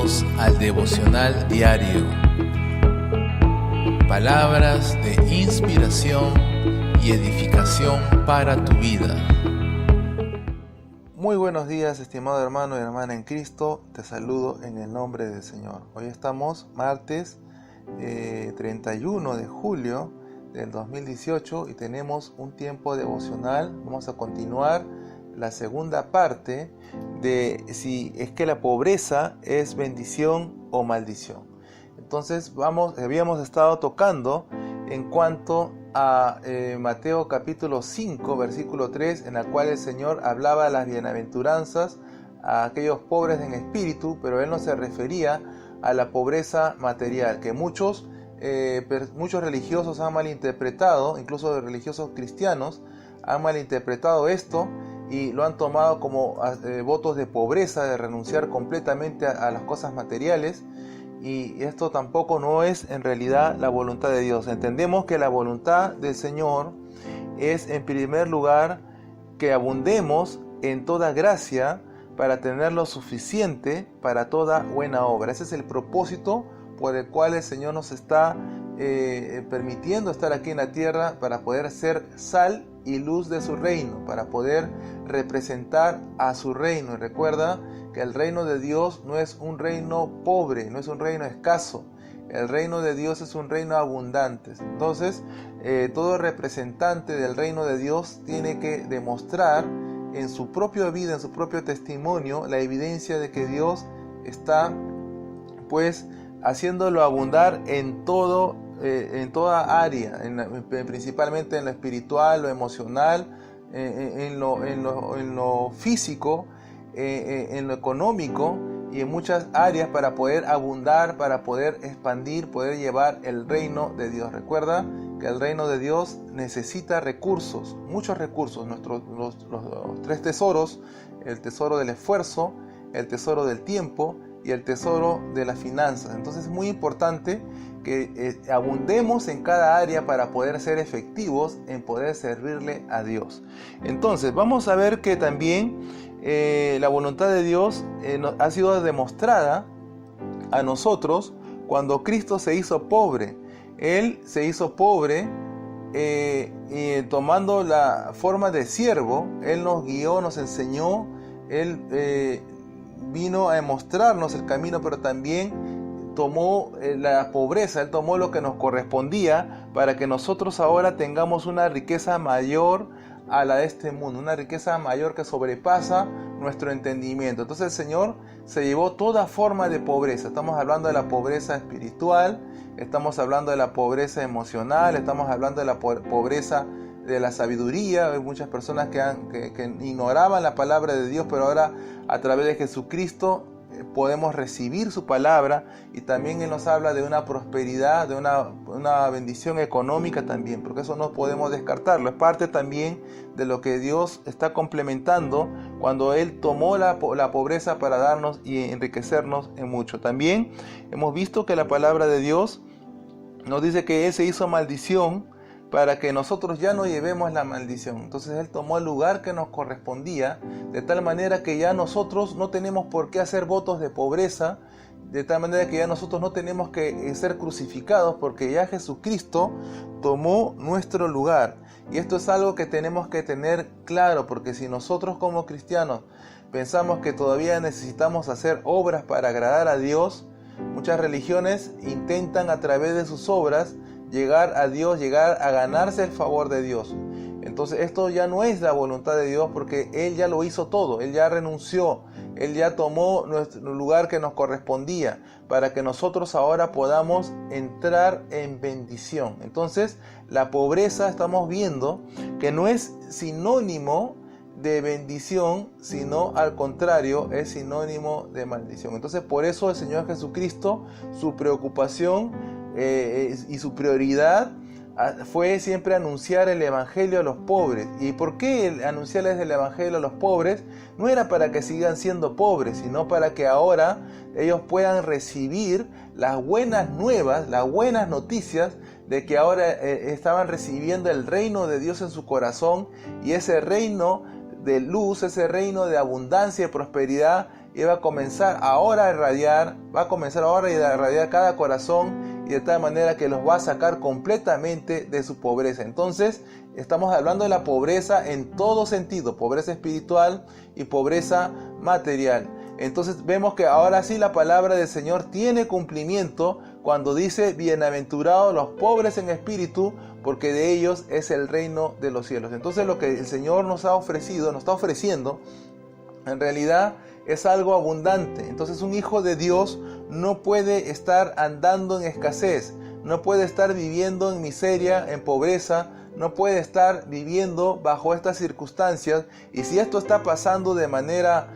Bienvenidos al devocional diario. Palabras de inspiración y edificación para tu vida. Muy buenos días, estimado hermano y hermana en Cristo. Te saludo en el nombre del Señor. Hoy estamos martes 31 de julio del 2018 y tenemos un tiempo devocional. Vamos a continuar la segunda parte de si es que la pobreza es bendición o maldición. Entonces habíamos estado tocando en cuanto a Mateo capítulo 5 versículo 3, en la cual el Señor hablaba de las bienaventuranzas a aquellos pobres en espíritu, pero Él no se refería a la pobreza material, que muchos religiosos han malinterpretado, incluso religiosos cristianos han malinterpretado esto y lo han tomado como votos de pobreza, de renunciar completamente a las cosas materiales, y esto tampoco no es en realidad la voluntad de Dios. Entendemos que la voluntad del Señor es, en primer lugar, que abundemos en toda gracia para tener lo suficiente para toda buena obra. Ese es el propósito por el cual el Señor nos está permitiendo estar aquí en la tierra, para poder ser sal y luz de su reino, para poder representar a su reino. Y recuerda que el reino de Dios no es un reino pobre, no es un reino escaso. El reino de Dios es un reino abundante. Entonces, todo representante del reino de Dios tiene que demostrar en su propia vida, en su propio testimonio, la evidencia de que Dios está, pues, haciéndolo abundar en toda área, principalmente en lo espiritual, lo emocional, en lo físico, en lo económico y en muchas áreas, para poder abundar, para poder expandir, poder llevar el reino de Dios. Recuerda que el reino de Dios necesita recursos, muchos recursos. Los tres tesoros: el tesoro del esfuerzo, el tesoro del tiempo y el tesoro de las finanzas. Entonces es muy importante que abundemos en cada área para poder ser efectivos en poder servirle a Dios. Entonces vamos a ver que también la voluntad de Dios ha sido demostrada a nosotros cuando Cristo se hizo pobre. Él se hizo pobre tomando la forma de siervo. Él nos guió, nos enseñó. Él vino a mostrarnos el camino, pero también tomó la pobreza. Él tomó lo que nos correspondía para que nosotros ahora tengamos una riqueza mayor a la de este mundo, una riqueza mayor que sobrepasa nuestro entendimiento. Entonces el Señor se llevó toda forma de pobreza. Estamos hablando de la pobreza espiritual, estamos hablando de la pobreza emocional, estamos hablando de la pobreza de la sabiduría. Hay muchas personas que ignoraban la palabra de Dios, pero ahora a través de Jesucristo podemos recibir su palabra, y también Él nos habla de una prosperidad, de una bendición económica también, porque eso no podemos descartarlo. Es parte también de lo que Dios está complementando cuando Él tomó la pobreza para darnos y enriquecernos en mucho. También hemos visto que la palabra de Dios nos dice que Él se hizo maldición para que nosotros ya no llevemos la maldición. Entonces Él tomó el lugar que nos correspondía, de tal manera que ya nosotros no tenemos por qué hacer votos de pobreza, de tal manera que ya nosotros no tenemos que ser crucificados, porque ya Jesucristo tomó nuestro lugar. Y esto es algo que tenemos que tener claro, porque si nosotros como cristianos pensamos que todavía necesitamos hacer obras para agradar a Dios, muchas religiones intentan a través de sus obras llegar a Dios, llegar a ganarse el favor de Dios. Entonces esto ya no es la voluntad de Dios, porque Él ya lo hizo todo. Él ya renunció, Él ya tomó nuestro lugar que nos correspondía, para que nosotros ahora podamos entrar en bendición. Entonces la pobreza, estamos viendo que no es sinónimo de bendición, sino al contrario, es sinónimo de maldición. Entonces por eso el Señor Jesucristo, su preocupación y su prioridad fue siempre anunciar el evangelio a los pobres. ¿Y por qué anunciarles el evangelio a los pobres? No era para que sigan siendo pobres, sino para que ahora ellos puedan recibir las buenas nuevas, las buenas noticias de que ahora estaban recibiendo el reino de Dios en su corazón, y ese reino de luz, ese reino de abundancia y prosperidad, y va a comenzar ahora a irradiar, cada corazón, y de tal manera que los va a sacar completamente de su pobreza. Entonces, estamos hablando de la pobreza en todo sentido, pobreza espiritual y pobreza material. Entonces vemos que ahora sí la palabra del Señor tiene cumplimiento cuando dice: bienaventurados los pobres en espíritu, porque de ellos es el reino de los cielos. Entonces lo que el Señor nos está ofreciendo, en realidad es algo abundante. Entonces un hijo de Dios no puede estar andando en escasez, no puede estar viviendo en miseria, en pobreza, no puede estar viviendo bajo estas circunstancias. Y si esto está pasando de manera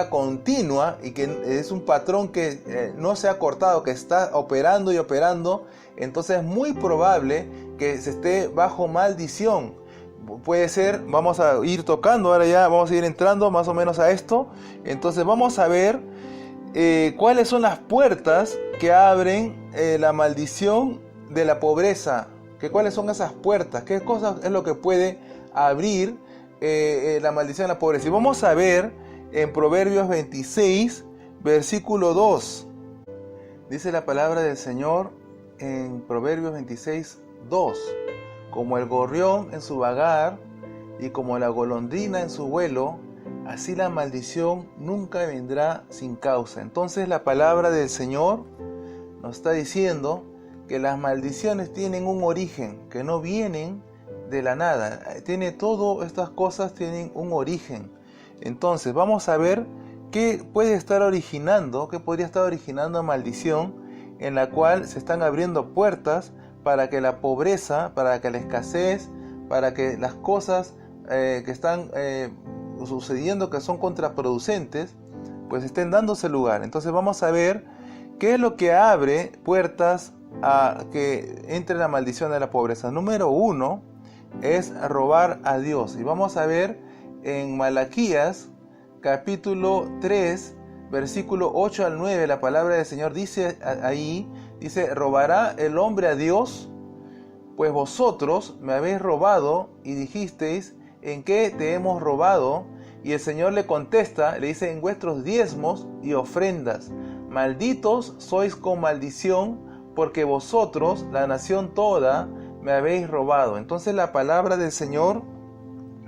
continua, y que es un patrón que no se ha cortado, que está operando y operando, entonces es muy probable que se esté bajo maldición. Puede ser, vamos a ir tocando ahora, ya vamos a ir entrando más o menos a esto. Entonces vamos a ver cuáles son las puertas que abren la maldición de la pobreza. ¿Cuáles son esas puertas? ¿Qué cosas es lo que puede abrir la maldición de la pobreza? Y vamos a ver en Proverbios 26, versículo 2. Dice la palabra del Señor en Proverbios 26, 2. Como el gorrión en su vagar y como la golondrina en su vuelo, así la maldición nunca vendrá sin causa. Entonces la palabra del Señor nos está diciendo que las maldiciones tienen un origen, que no vienen de la nada. Todas estas cosas tienen un origen. Entonces vamos a ver qué puede estar originando, qué podría estar originando maldición, en la cual se están abriendo puertas para que la pobreza, para que la escasez, para que las cosas que están sucediendo, que son contraproducentes, pues estén dándose lugar. Entonces vamos a ver qué es lo que abre puertas a que entre la maldición de la pobreza. Número 1 es robar a Dios. Y vamos a ver en Malaquías capítulo 3, versículo 8 al 9, la palabra del Señor dice ahí, dice: ¿robará el hombre a Dios? Pues vosotros me habéis robado y dijisteis: ¿en qué te hemos robado? Y el Señor le contesta, le dice: en vuestros diezmos y ofrendas. Malditos sois con maldición, porque vosotros, la nación toda, me habéis robado. Entonces la palabra del Señor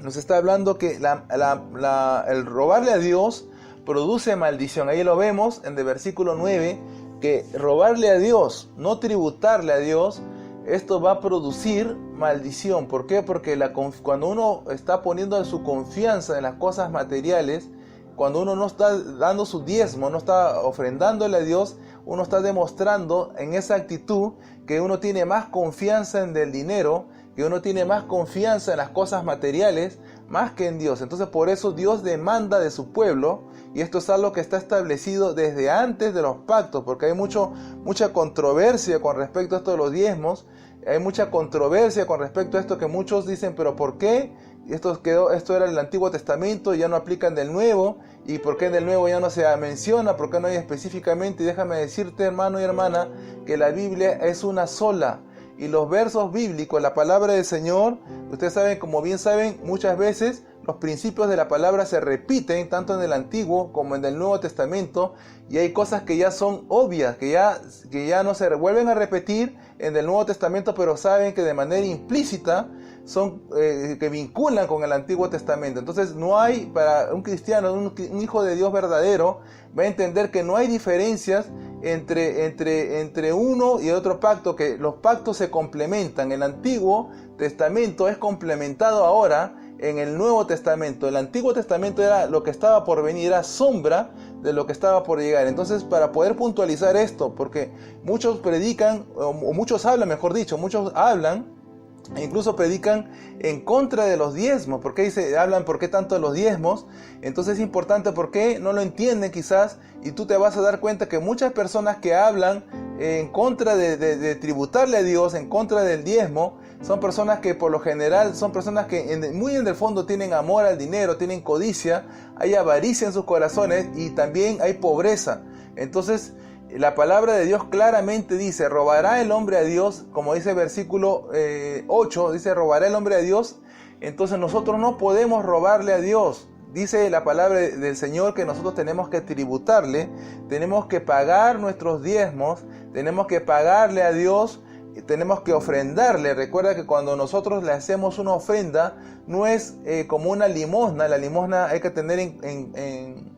nos está hablando que el robarle a Dios produce maldición. Ahí lo vemos en el versículo 9, que robarle a Dios, no tributarle a Dios, esto va a producir maldición. ¿Por qué? Porque cuando uno está poniendo su confianza en las cosas materiales, cuando uno no está dando su diezmo, no está ofrendándole a Dios, uno está demostrando en esa actitud que uno tiene más confianza en el dinero, que uno tiene más confianza en las cosas materiales, más que en Dios. Entonces por eso Dios demanda de su pueblo, y esto es algo que está establecido desde antes de los pactos, porque hay mucha controversia con respecto a esto de los diezmos. Hay mucha controversia con respecto a esto, que muchos dicen: ¿pero por qué? Esto era el Antiguo Testamento y ya no aplican del Nuevo, y por qué del Nuevo ya no se menciona, por qué no hay específicamente. Y déjame decirte, hermano y hermana, que la Biblia es una sola, y los versos bíblicos, la palabra del Señor, ustedes saben, como bien saben, muchas veces los principios de la palabra se repiten tanto en el Antiguo como en el Nuevo Testamento, y hay cosas que ya son obvias, que ya no se vuelven a repetir en el Nuevo Testamento, pero saben que de manera implícita son que vinculan con el Antiguo Testamento. Entonces no hay, para un cristiano, un hijo de Dios verdadero, va a entender que no hay diferencias entre uno y otro pacto, que los pactos se complementan. El Antiguo Testamento es complementado ahora en el Nuevo Testamento. El Antiguo Testamento era lo que estaba por venir, era sombra de lo que estaba por llegar. Entonces, para poder puntualizar esto, porque muchos predican, o muchos hablan, mejor dicho, muchos hablan e incluso predican en contra de los diezmos. ¿Por qué hablan por qué tanto de los diezmos? Entonces es importante, porque no lo entienden quizás, y tú te vas a dar cuenta que muchas personas que hablan en contra de tributarle a Dios, en contra del diezmo, son personas que por lo general son personas que muy en el fondo tienen amor al dinero, tienen codicia, hay avaricia en sus corazones, y también hay pobreza. Entonces la palabra de Dios claramente dice: robará el hombre a Dios, como dice el versículo 8, dice: robará el hombre a Dios entonces nosotros no podemos robarle a Dios. Dice la palabra del Señor que nosotros tenemos que tributarle, tenemos que pagar nuestros diezmos, tenemos que pagarle a Dios, tenemos que ofrendarle. Recuerda que cuando nosotros le hacemos una ofrenda, no es como una limosna. La limosna hay que tener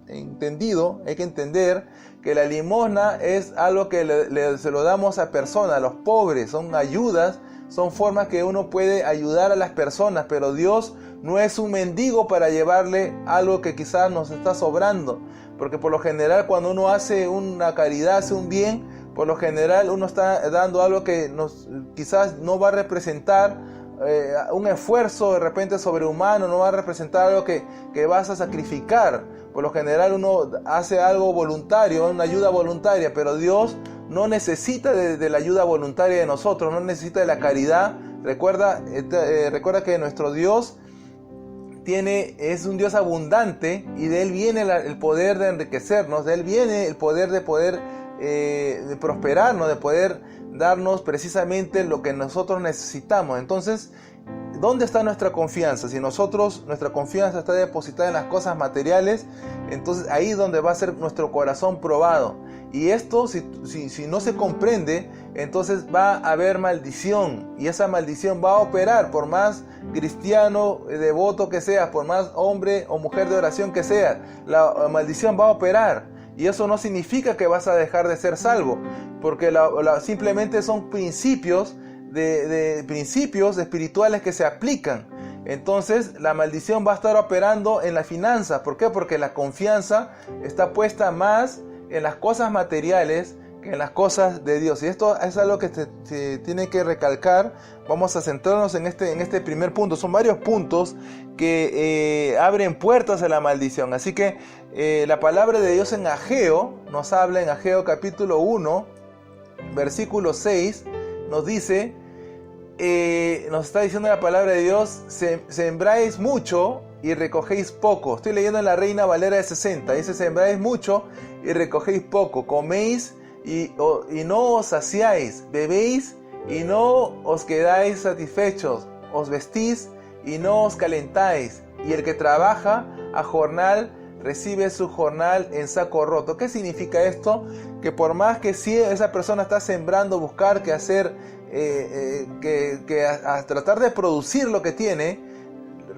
entendido, hay que entender que la limosna es algo que se lo damos a personas, a los pobres, son ayudas, son formas que uno puede ayudar a las personas, pero Dios no es un mendigo para llevarle algo que quizás nos está sobrando, porque por lo general cuando uno hace una caridad, hace un bien, por lo general uno está dando algo que quizás no va a representar un esfuerzo de repente sobrehumano, no va a representar algo que vas a sacrificar. Por lo general uno hace algo voluntario, una ayuda voluntaria, pero Dios no necesita de la ayuda voluntaria de nosotros, no necesita de la caridad. Recuerda que nuestro Dios es un Dios abundante y de Él viene el poder de enriquecernos, de Él viene el poder de prosperarnos, de poder darnos precisamente lo que nosotros necesitamos. Entonces, ¿dónde está nuestra confianza? Si nuestra confianza está depositada en las cosas materiales, entonces ahí es donde va a ser nuestro corazón probado. Y esto, si no se comprende, entonces va a haber maldición. Y esa maldición va a operar, por más cristiano, devoto que seas, por más hombre o mujer de oración que seas, la maldición va a operar. Y eso no significa que vas a dejar de ser salvo, porque simplemente son principios principios espirituales que se aplican. Entonces la maldición va a estar operando en la finanza. ¿Por qué? Porque la confianza está puesta más en las cosas materiales que en las cosas de Dios. Y esto es algo que se tiene que recalcar. Vamos a centrarnos en este primer punto. Son varios puntos que abren puertas a la maldición. Así que la palabra de Dios en Ageo nos habla, en Ageo capítulo 1, versículo 6, nos dice, nos está diciendo la palabra de Dios: sembráis mucho y recogéis poco. Estoy leyendo en la Reina Valera de 60. Dice: sembráis mucho y recogéis poco. Coméis y no os saciáis. Bebéis y no os quedáis satisfechos. Os vestís y no os calentáis. Y el que trabaja a jornal recibe su jornal en saco roto. ¿Qué significa esto? Que por más que si esa persona está sembrando, buscar que hacer, a tratar de producir lo que tiene,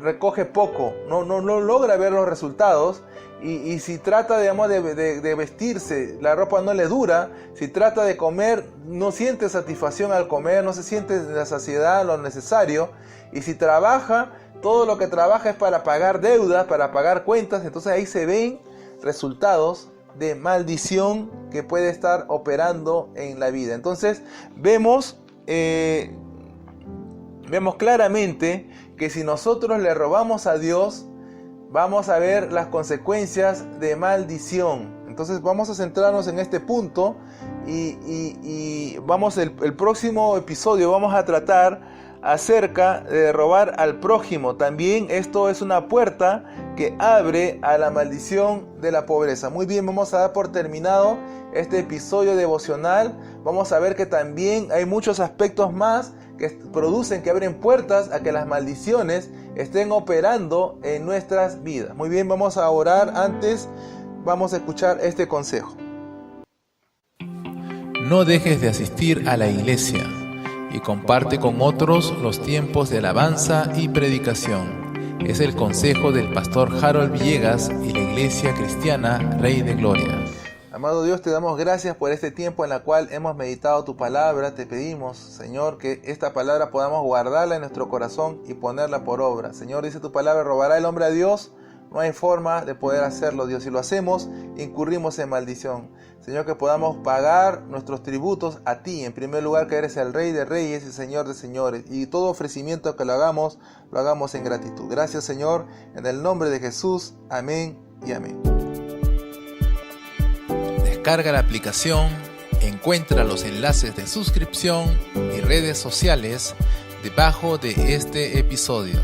recoge poco, no logra ver los resultados. Y si trata, digamos, de vestirse, la ropa no le dura. Si trata de comer, no siente satisfacción al comer, no se siente la saciedad, lo necesario. Y si trabaja, todo lo que trabaja es para pagar deudas, para pagar cuentas. Entonces ahí se ven resultados de maldición que puede estar operando en la vida. Entonces vemos claramente que si nosotros le robamos a Dios, vamos a ver las consecuencias de maldición. Entonces vamos a centrarnos en este punto y vamos el próximo episodio vamos a tratar acerca de robar al prójimo. También esto es una puerta que abre a la maldición de la pobreza. Muy bien, vamos a dar por terminado este episodio devocional. Vamos a ver que también hay muchos aspectos más que producen, que abren puertas a que las maldiciones estén operando en nuestras vidas. Muy bien, vamos a orar. Antes vamos a escuchar este consejo. No dejes de asistir a la iglesia y comparte con otros los tiempos de alabanza y predicación. Es el consejo del pastor Harold Villegas y la Iglesia Cristiana Rey de Gloria. Amado Dios, te damos gracias por este tiempo en el cual hemos meditado tu palabra. Te pedimos, Señor, que esta palabra podamos guardarla en nuestro corazón y ponerla por obra. Señor, dice tu palabra: robará el hombre a Dios. No hay forma de poder hacerlo, Dios. Si lo hacemos, incurrimos en maldición. Señor, que podamos pagar nuestros tributos a ti, en primer lugar, que eres el Rey de Reyes y Señor de Señores. Y todo ofrecimiento que lo hagamos en gratitud. Gracias, Señor, en el nombre de Jesús. Amén y amén. Descarga la aplicación, encuentra los enlaces de suscripción y redes sociales debajo de este episodio.